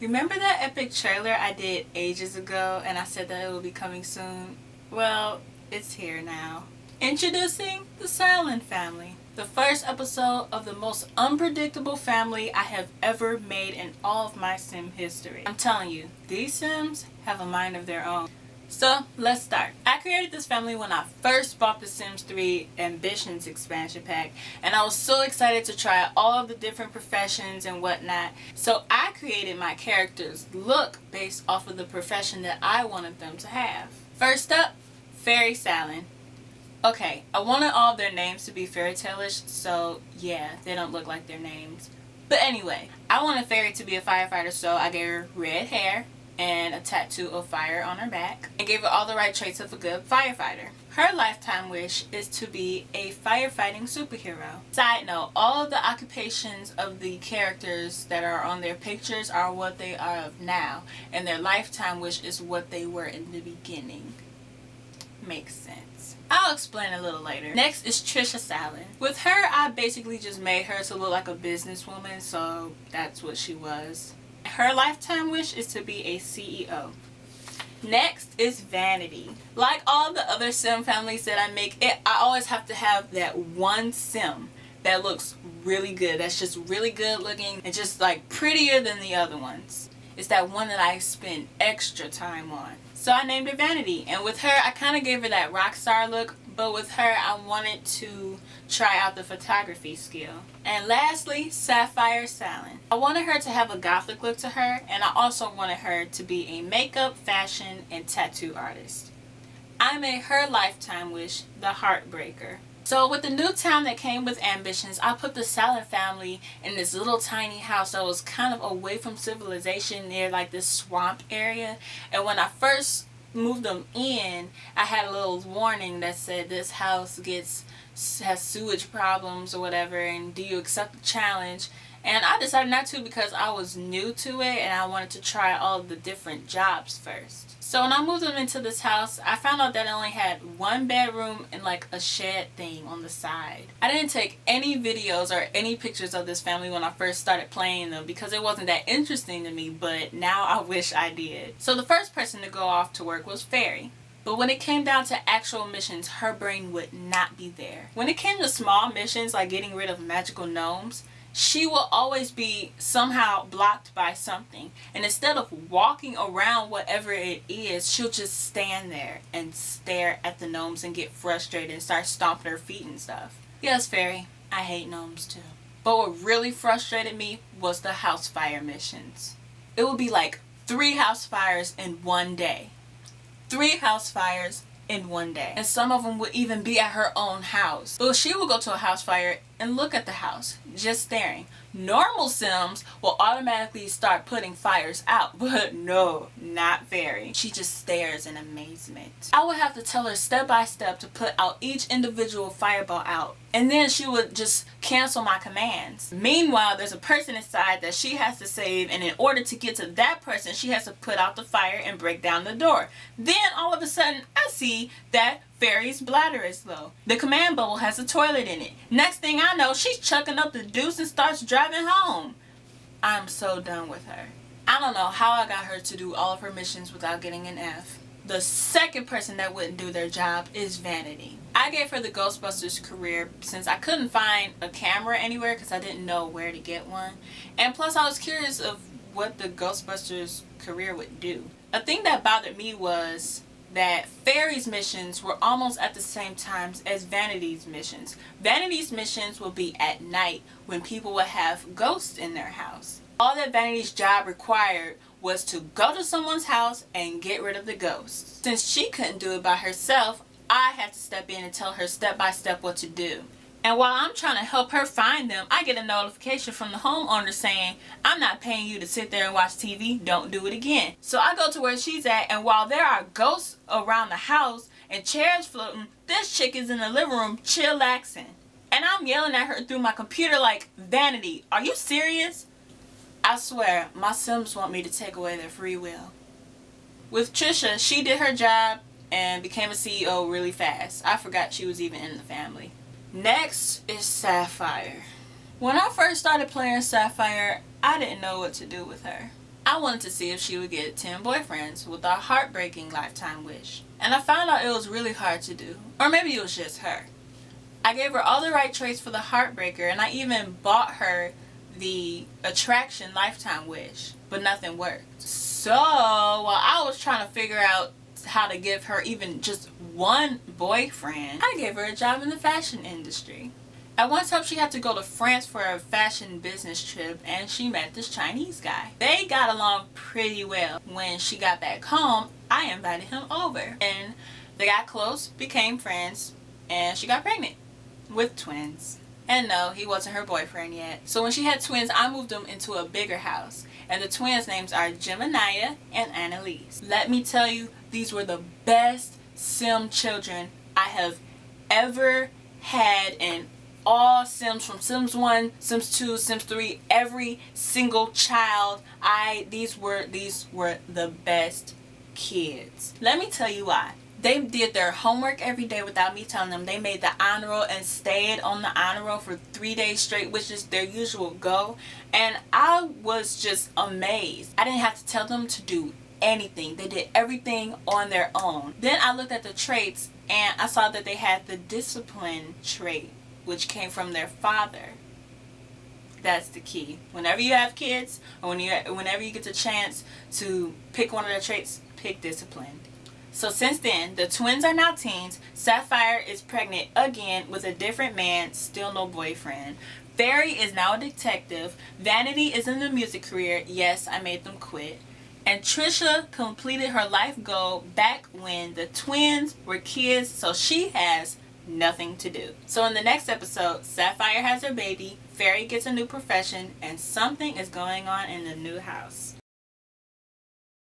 Remember that epic trailer I did ages ago and I said that it will be coming soon? Well, it's here now. Introducing the Sallen family. The first episode of the most unpredictable family I have ever made in all of my sim history. I'm telling you, these sims have a mind of their own. So let's start. I created this family when I first bought the Sims 3 Ambitions expansion pack, and I was so excited to try all of the different professions and whatnot. So I created my characters' look based off of the profession that I wanted them to have. First up, Fairy Sallen. Okay, I wanted all of their names to be fairy tale-ish, so yeah, they don't look like their names. But anyway, I wanted Fairy to be a firefighter, so I gave her red hair and a tattoo of fire on her back, and gave her all the right traits of a good firefighter. Her lifetime wish is to be a firefighting superhero. Side note, all of the occupations of the characters that are on their pictures are what they are of now, and their lifetime wish is what they were in the beginning. Makes sense. I'll explain a little later. Next is Trisha Sallen. With her, I basically just made her to look like a businesswoman, so that's what she was. Her lifetime wish is to be a CEO. Next is Vanity. Like all the other sim families that I make, I always have to have that one sim that looks really good, that's just really good looking and just like prettier than the other ones. It's that one that I spend extra time on. So I named her Vanity, and with her I kind of gave her that rock star look, but with her I wanted to try out the photography skill. And lastly, Sapphire Sallen. I wanted her to have a gothic look to her, and I also wanted her to be a makeup, fashion, and tattoo artist. I made her lifetime wish the Heartbreaker. So with the new town that came with Ambitions, I put the Sallen family in this little tiny house that was kind of away from civilization near like this swamp area. And when I first moved them in, I had a little warning that said this house has sewage problems or whatever, and do you accept the challenge? And I decided not to because I was new to it and I wanted to try all of the different jobs first. So when I moved them into this house, I found out that it only had one bedroom and like a shed thing on the side. I didn't take any videos or any pictures of this family when I first started playing them because it wasn't that interesting to me, but now I wish I did. So the first person to go off to work was Fairy. But when it came down to actual missions, her brain would not be there. When it came to small missions like getting rid of magical gnomes, she will always be somehow blocked by something. And instead of walking around whatever it is, she'll just stand there and stare at the gnomes and get frustrated and start stomping her feet and stuff. Yes, Fairy, I hate gnomes too. But what really frustrated me was the house fire missions. It would be like 3 house fires in one day. 3 house fires in one day. And some of them would even be at her own house. So she would go to a house fire and look at the house, just staring. Normal sims will automatically start putting fires out, but no, not Fairy. She just stares in amazement. I would have to tell her step by step to put out each individual fireball out, and then she would just cancel my commands. Meanwhile, there's a person inside that she has to save, and in order to get to that person, she has to put out the fire and break down the door. Then all of a sudden, I see that Fairy's bladder is low. The command bubble has a toilet in it. Next thing I know, she's chucking up the deuce and starts driving home. I'm so done with her. I don't know how I got her to do all of her missions without getting an F. The second person that wouldn't do their job is Vanity. I gave her the Ghostbusters career since I couldn't find a camera anywhere because I didn't know where to get one. And plus I was curious of what the Ghostbusters career would do. A thing that bothered me was that Fairy's missions were almost at the same times as Vanity's missions. Vanity's missions will be at night when people would have ghosts in their house. All that Vanity's job required was to go to someone's house and get rid of the ghosts. Since she couldn't do it by herself, I had to step in and tell her step by step what to do. And while I'm trying to help her find them, I get a notification from the homeowner saying, I'm not paying you to sit there and watch TV, don't do it again. So I go to where she's at, and while there are ghosts around the house and chairs floating, this chick is in the living room chillaxing. And I'm yelling at her through my computer like, Vanity, are you serious? I swear, my Sims want me to take away their free will. With Trisha, she did her job and became a CEO really fast. I forgot she was even in the family. Next is Sapphire. When I first started playing Sapphire, I didn't know what to do with her. I I wanted to see if she would get 10 boyfriends with a heartbreaking lifetime wish. And I found out it was really hard to do. Or maybe it was just her. I gave her all the right traits for the heartbreaker, and I even bought her the attraction lifetime wish, but nothing worked. So while I was trying to figure out how to give her even just one boyfriend, I gave her a job in the fashion industry. At one time, she had to go to France for a fashion business trip, and she met this Chinese guy. They got along pretty well. When she got back home, I invited him over, and they got close, became friends, and she got pregnant with twins. And no, he wasn't her boyfriend yet. So when she had twins, I moved them into a bigger house. And the twins' names are Gemini and Annalise. Let me tell you, these were the best Sim children I have ever had. And all Sims, from Sims 1, Sims 2, Sims 3, every single child, these were the best kids. Let me tell you why. They did their homework every day without me telling them. They made the honor roll and stayed on the honor roll for 3 days straight, which is their usual go. And I was just amazed. I didn't have to tell them to do anything. They did everything on their own. Then I looked at the traits and I saw that they had the discipline trait, which came from their father. That's the key. Whenever you have kids, or whenever you get the chance to pick one of their traits, pick discipline. So since then, the twins are now teens. Sapphire is pregnant again with a different man, still no boyfriend. Fairy is now a detective. Vanity is in the music career. Yes, I made them quit. And Trisha completed her life goal back when the twins were kids, so she has nothing to do. So in the next episode, Sapphire has her baby, Fairy gets a new profession, and something is going on in the new house.